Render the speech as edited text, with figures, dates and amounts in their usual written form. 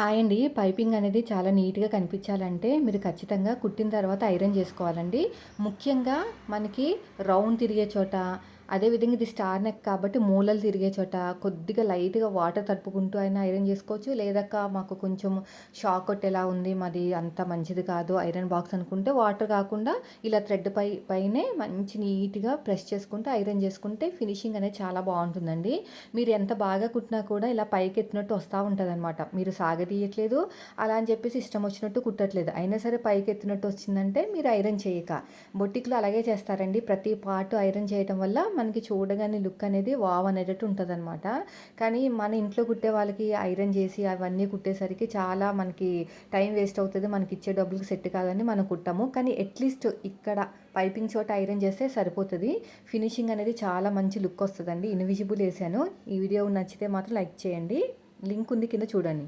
Hi అండి. Piping అనేది చాలా నీట్‌గా కనిపించాలంటే మీరు ఖచ్చితంగా కుట్టిన తర్వాత ఐరన్ చేసుకోవాలండి. ముఖ్యంగా మనకి రౌండ్ తిరిగే చోట, అదేవిధంగా ఇది స్టార్ నెక్ కాబట్టి మూలలు తిరిగే చోట కొద్దిగా లైట్‌గా వాటర్ తడుపుకుంటూ అయినా ఐరన్ చేసుకోవచ్చు. లేదక్క మాకు కొంచెం షాక్ కొట్టేలా ఉంది, మాది అంత మంచిది కాదు ఐరన్ బాక్స్ అనుకుంటే వాటర్ కాకుండా ఇలా థ్రెడ్ పైనే మంచి నీట్‌గా ప్రెస్ చేసుకుంటూ ఐరన్ చేసుకుంటే ఫినిషింగ్ అనేది చాలా బావుంటుందండి. మీరు ఎంత బాగా కుట్టినా కూడా ఇలా పైకెత్తినట్టు వస్తా ఉంటదనమాట. మీరు సాగదీయట్లేదు, అలా అని చెప్పేసి ఇష్టం వచ్చినట్టు కుట్టట్లేదు. అయినా సరే పైకెత్తినట్టు వచ్చిందంటే మీరు ఐరన్ చేయక. బొటిక్‌లో అలాగే చేస్తారండి. ప్రతి పార్ట్ ఐరన్ చేయటం వల్ల మనకి చూడగానే లుక్ అనేది వావ్ అనేటట్టు ఉంటదనమాట. కానీ మన ఇంట్లో కుట్టే వాళ్ళకి ఐరన్ చేసి అవన్నీ కుట్టేసరికి చాలా మనకి టైం వేస్ట్ అవుతది. మనకిచ్చే డబ్బులకి సెట్ కాదని మనం కుట్టము. కానీ అట్‌లీస్ట్ ఇక్కడ పైపింగ్ చోట ఐరన్ చేస్తే సరిపోతది. ఫినిషింగ్ అనేది చాలా మంచి లుక్ వస్తదండి. ఇన్విజిబుల్ ఏసాను. ఈ వీడియో నచ్చితే మాత్రం లైక్ చేయండి. లింక్ ఉంది కింద చూడండి.